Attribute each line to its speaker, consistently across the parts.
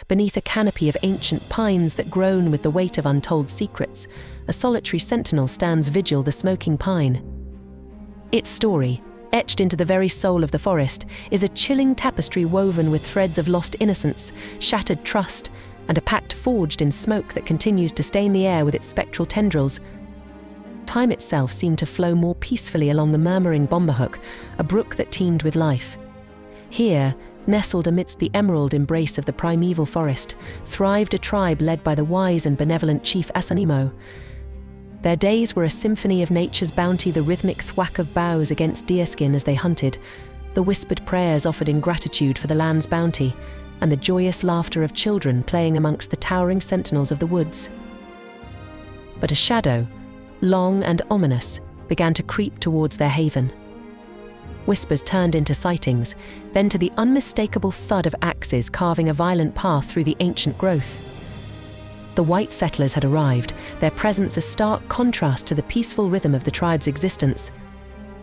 Speaker 1: beneath a canopy of ancient pines that groan with the weight of untold secrets, a solitary sentinel stands vigil the smoking pine. Its story, etched into the very soul of the forest, is a chilling tapestry woven with threads of lost innocence, shattered trust, and a pact forged in smoke that continues to stain the air with its spectral tendrils. Time itself seemed to flow more peacefully along the murmuring Bomberhook, a brook that teemed with life. Here, nestled amidst the emerald embrace of the primeval forest, thrived a tribe led by the wise and benevolent chief Asanimo. Their days were a symphony of nature's bounty, the rhythmic thwack of boughs against deerskin as they hunted, the whispered prayers offered in gratitude for the land's bounty, and the joyous laughter of children playing amongst the towering sentinels of the woods. But a shadow, long and ominous, began to creep towards their haven. Whispers turned into sightings, then to the unmistakable thud of axes carving a violent path through the ancient growth. The white settlers had arrived, their presence a stark contrast to the peaceful rhythm of the tribe's existence.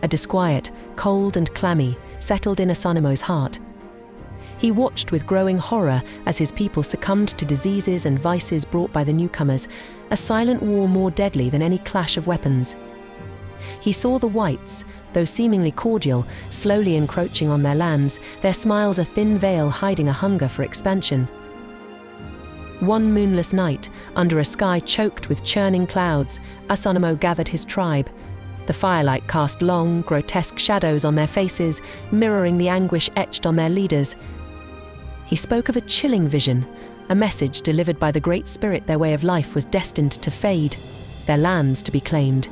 Speaker 1: A disquiet, cold and clammy, settled in Asanimo's heart. He watched with growing horror as his people succumbed to diseases and vices brought by the newcomers, a silent war more deadly than any clash of weapons. He saw the whites, though seemingly cordial, slowly encroaching on their lands, their smiles a thin veil hiding a hunger for expansion. One moonless night, under a sky choked with churning clouds, Asanimo gathered his tribe. The firelight cast long, grotesque shadows on their faces, mirroring the anguish etched on their leaders. He spoke of a chilling vision, a message delivered by the Great Spirit. Their way of life was destined to fade, their lands to be claimed.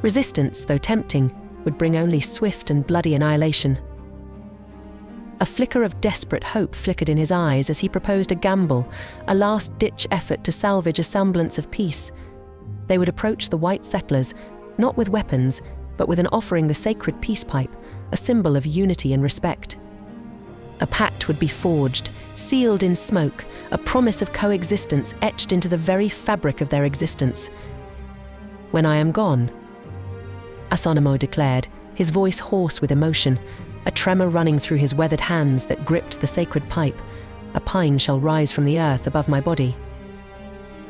Speaker 1: Resistance, though tempting, would bring only swift and bloody annihilation. A flicker of desperate hope flickered in his eyes as he proposed a gamble, a last-ditch effort to salvage a semblance of peace. They would approach the white settlers, not with weapons, but with an offering, the sacred peace pipe, a symbol of unity and respect. A pact would be forged, sealed in smoke, a promise of coexistence etched into the very fabric of their existence. "When I am gone," Asanimo declared, his voice hoarse with emotion, a tremor running through his weathered hands that gripped the sacred pipe, "a pine shall rise from the earth above my body.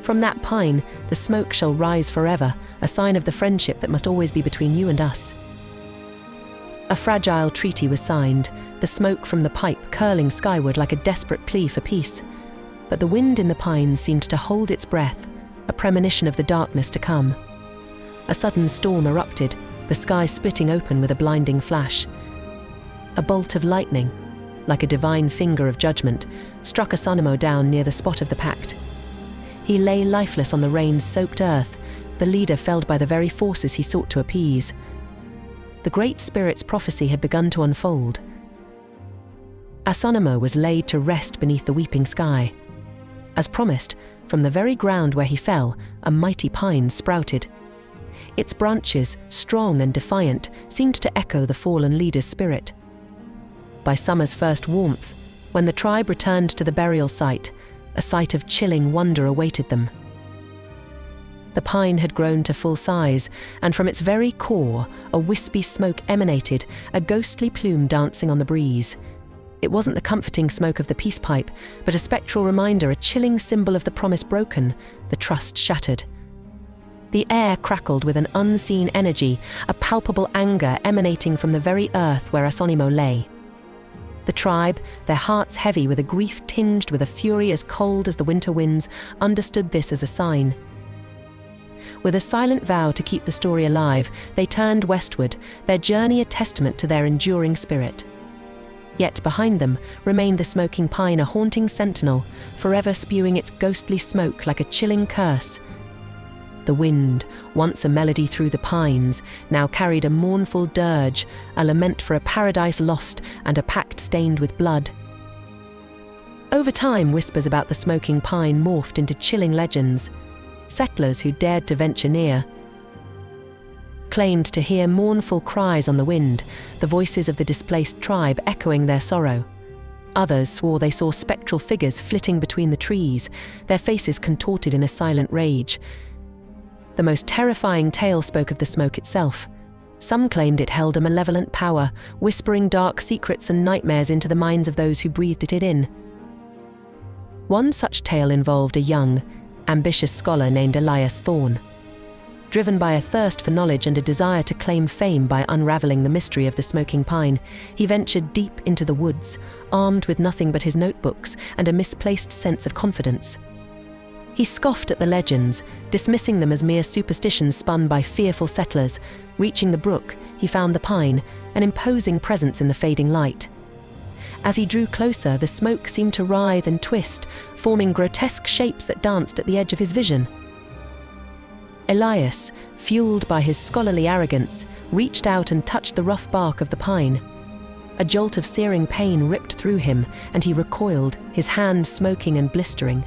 Speaker 1: From that pine, the smoke shall rise forever, a sign of the friendship that must always be between you and us." A fragile treaty was signed, the smoke from the pipe curling skyward like a desperate plea for peace. But the wind in the pines seemed to hold its breath, a premonition of the darkness to come. A sudden storm erupted, the sky splitting open with a blinding flash. A bolt of lightning, like a divine finger of judgment, struck Asanimo down near the spot of the pact. He lay lifeless on the rain-soaked earth, the leader felled by the very forces he sought to appease. The Great Spirit's prophecy had begun to unfold. Asanimo was laid to rest beneath the weeping sky. As promised, from the very ground where he fell, a mighty pine sprouted. Its branches, strong and defiant, seemed to echo the fallen leader's spirit. By summer's first warmth, when the tribe returned to the burial site, a sight of chilling wonder awaited them. The pine had grown to full size, and from its very core, a wispy smoke emanated, a ghostly plume dancing on the breeze. It wasn't the comforting smoke of the peace pipe, but a spectral reminder, a chilling symbol of the promise broken, the trust shattered. The air crackled with an unseen energy, a palpable anger emanating from the very earth where Asanimo lay. The tribe, their hearts heavy with a grief tinged with a fury as cold as the winter winds, understood this as a sign. With a silent vow to keep the story alive, they turned westward, their journey a testament to their enduring spirit. Yet behind them remained the smoking pine, a haunting sentinel, forever spewing its ghostly smoke like a chilling curse. The wind, once a melody through the pines, now carried a mournful dirge, a lament for a paradise lost and a pact stained with blood. Over time, whispers about the smoking pine morphed into chilling legends. Settlers who dared to venture near claimed to hear mournful cries on the wind, the voices of the displaced tribe echoing their sorrow. Others swore they saw spectral figures flitting between the trees, their faces contorted in a silent rage. The most terrifying tale spoke of the smoke itself. Some claimed it held a malevolent power, whispering dark secrets and nightmares into the minds of those who breathed it in. One such tale involved a young, ambitious scholar named Elias Thorne. Driven by a thirst for knowledge and a desire to claim fame by unraveling the mystery of the smoking pine, he ventured deep into the woods, armed with nothing but his notebooks and a misplaced sense of confidence. He scoffed at the legends, dismissing them as mere superstitions spun by fearful settlers. Reaching the brook, he found the pine, an imposing presence in the fading light. As he drew closer, the smoke seemed to writhe and twist, forming grotesque shapes that danced at the edge of his vision. Elias, fueled by his scholarly arrogance, reached out and touched the rough bark of the pine. A jolt of searing pain ripped through him, and he recoiled, his hand smoking and blistering.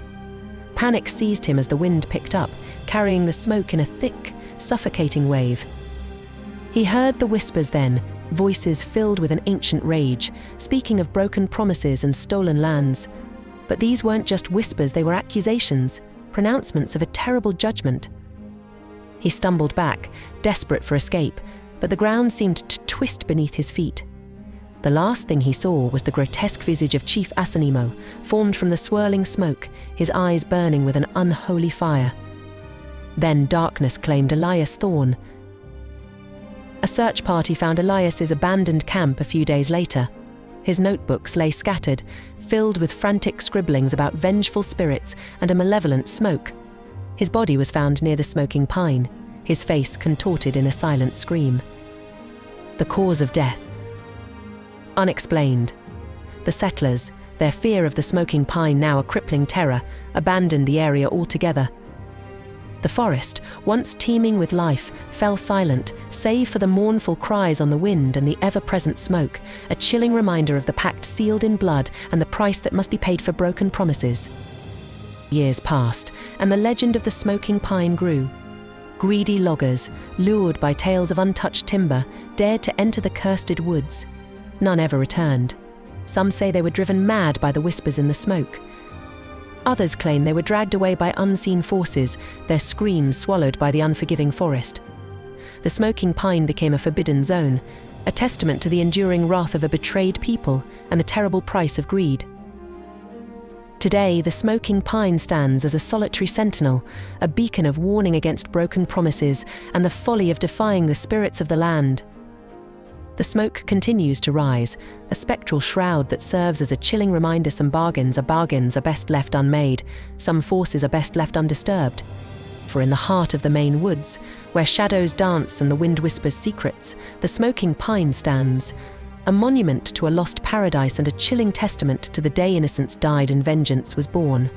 Speaker 1: Panic seized him as the wind picked up, carrying the smoke in a thick, suffocating wave. He heard the whispers then, voices filled with an ancient rage, speaking of broken promises and stolen lands. But these weren't just whispers, they were accusations, pronouncements of a terrible judgment. He stumbled back, desperate for escape, but the ground seemed to twist beneath his feet. The last thing he saw was the grotesque visage of Chief Asanimo, formed from the swirling smoke, his eyes burning with an unholy fire. Then darkness claimed Elias Thorne. A search party found Elias's abandoned camp a few days later. His notebooks lay scattered, filled with frantic scribblings about vengeful spirits and a malevolent smoke. His body was found near the smoking pine, his face contorted in a silent scream. The cause of death? Unexplained. The settlers, their fear of the smoking pine now a crippling terror, abandoned the area altogether. The forest, once teeming with life, fell silent, save for the mournful cries on the wind and the ever-present smoke, a chilling reminder of the pact sealed in blood and the price that must be paid for broken promises. Years passed, and the legend of the smoking pine grew. Greedy loggers, lured by tales of untouched timber, dared to enter the cursed woods. None ever returned. Some say they were driven mad by the whispers in the smoke. Others claim they were dragged away by unseen forces, their screams swallowed by the unforgiving forest. The smoking pine became a forbidden zone, a testament to the enduring wrath of a betrayed people and the terrible price of greed. Today, the smoking pine stands as a solitary sentinel, a beacon of warning against broken promises and the folly of defying the spirits of the land. The smoke continues to rise, a spectral shroud that serves as a chilling reminder some bargains are best left unmade, some forces are best left undisturbed. For in the heart of the Maine woods, where shadows dance and the wind whispers secrets, the smoking pine stands, a monument to a lost paradise and a chilling testament to the day innocence died and vengeance was born.